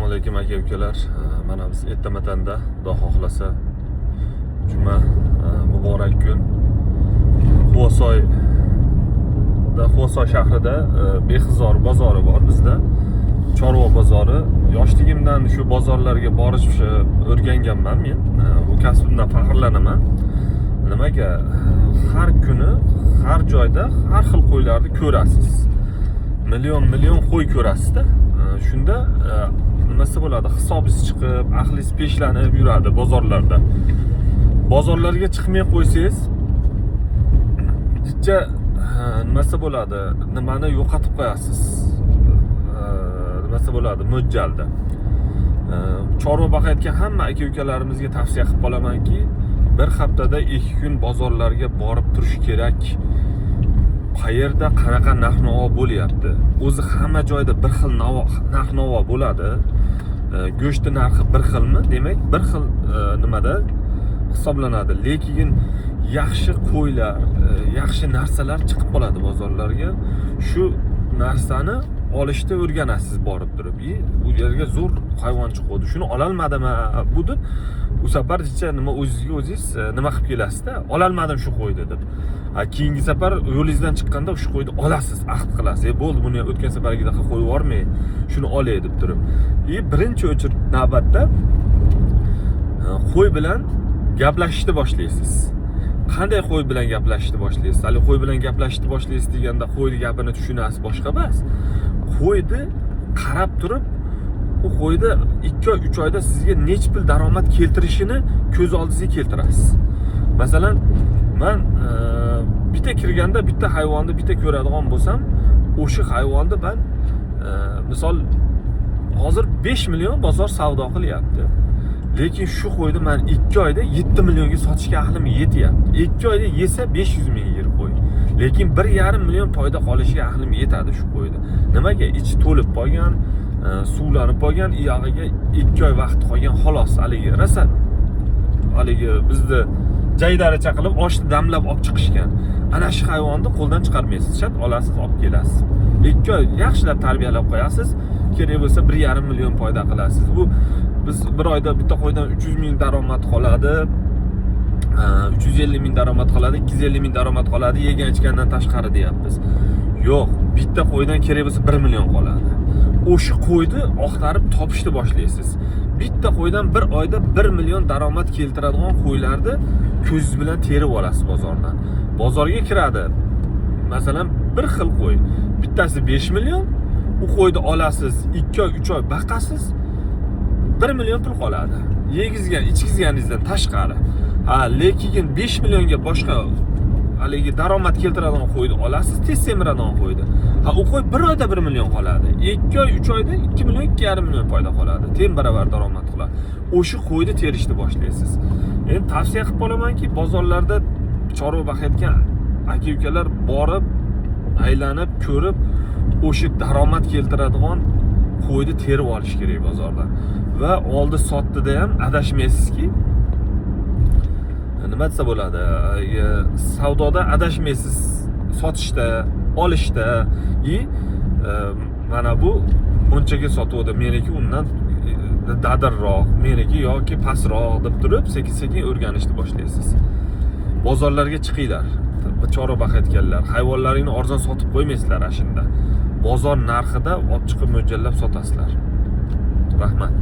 Assalomu alaykum aka-ukalar. Mana biz Ertamatanda, Xudo xohlasa, juma muborak kun. Quvasoy shahrida Behzor bozori bor bizda. Chorva bozori. Yoshligimdan shu bozorlarga borishni o'rganganman men. Bu kasbimdan faxrlanaman. Nimaga? Har kuni, har joyda har xil qo'ylarni ko'rasiz. Million qo'y ko'rasiz-da. Shunda nimasi bo'ladi? Hisobingiz chiqib, aqlingiz peshlanib yuradi bozorlarda. Bozorlarga chiqmay qo'ysangiz, jicha nimasi bo'ladi? Nimani yo'qotib qo'yasiz. Nimasi bo'ladi? Mo'ljalda. Chorva boqayotgan hamma aka-ukalarimizga tavsiya qilib qolamanki, bir haftada 2 kun bozorlarga borib turish kerak. Qayerda qanaqa narx-navo bo'lyapti? O'zi hamma joyda bir xil narx-navo bo'ladi. Go'sht narxi bir xilmi? Demak, bir xil nimada hisoblanadi. Lekin yaxshi qo'ylar, yaxshi narsalar chiqib qoladi bozorlarga. Shu narsani olishda o'rganasiz borib turib. Bu yerga zo'r hayvon chiqdi. Shuni ololmadim bu deb u safar jicha nima o'zingizga o'zingiz nima qilib kelasizda, ololmadim shu qo'yni deb. Keyingi safar yo'lingizdan chiqqanda shu qo'yni olasiz, ahd qilasiz. Bo'ldi, buni o'tgan safargidaqa qo'yib yubormay, shuni olay deb turib. Birinchi o'chir navbatda qo'y bilan gaplashishni boshlaysiz. Qanday qo'y bilan gaplashishni boshlaysiz? Hali qo'y bilan gaplashishni boshlaysiz deganda qo'yning gapini tushunasiz, boshqa emas. Qo'yni qarab turib, u qo'yda 2 oy, 3 oyda sizga nech pul daromad keltirishini ko'z oldingizga keltirasiz. Masalan, men bitta kirganda bitta hayvonni bitta ko'radigan bo'lsam, o'sha hayvonni men misol hozir 5 million bozor savdo qilyapti. Lekin shu qo'yni men 2 oyda 7 millionga sotishga aqlim yetyapti. 2 oyda yesa 500 ming yer qo'y. Lekin 1,5 million foyda qolishiga aqlim yetadi shu qo'yda. Nimaga? Ichi to'lib qolgan, suvlanib qolgan, iyog'iga 2 oy vaqt qolgan, xolos. Haligi bizni jaydaricha qilib oshni damlab olib chiqishgan. Ana shu hayvonni qo'ldan chiqarmaysiz, shat olasiz, olib kelasiz. 2 oy yaxshilab tarbiyalab qo'yasiz, kerak bo'lsa 1,5 million foyda qilasiz. Bu biz bir oyda bitta qo'ydan 300 ming daromad qoladi, 350 ming daromad qoladi, 250 ming daromad qoladi, yegan ichgandan tashqari deyapmiz. Yo'q, bitta qo'ydan kerak bo'lsa 1 million qoladi. O'sha qo'yni oqtarib topishni boshlaysiz. Bitta qo'ydan bir oyda 1 million daromad keltiradigan qo'ylarni ko'zingiz bilan terib olasiz bozordan. Bozorga kiradi. Masalan, bir xil qo'y, bittasi 5 million, u qo'yni olasiz, 2 oy, 3 oy baqasiz, 1 million pul qoladi. Yegizgan, ichgizganingizdan tashqari. Lekin 5 millionga boshqa haligi daromad keltiradigan qo'yni olasiz, tez semiradigan qo'yni. U qo'y 1 oyda 1 million qoladi. 2 oy, 3 oyda 2 million, 2,5 million foyda qoladi. Teng barobar daromad qiladi. O'sha qo'yni terishni boshlaysiz. Endi tavsiya qilib qolamanki, bozorlarda chorva boqayotgan aka-ukalar borib, aylanib, ko'rib, o'sha daromad keltiradigan qo'yni terib olish kerak bozordan. Va oldi sotdida ham adashmaysizki, nima desa bo'ladi? Savdoda adashmaysiz, sotishda, olishda. Mana bu bunchaga sotuvdi, meniki undan dadirroq, meniki yoki pastroq deb turib, sekin-sekin o'rganishni boshlaysiz. Bozorlarga chiqinglar. Chorva boqayotganlar, hayvonlaringni arzon sotib qo'ymaysizlar ashunda. Bozor narxida olib chiqib mo'ljallab sotasizlar. Rahmat.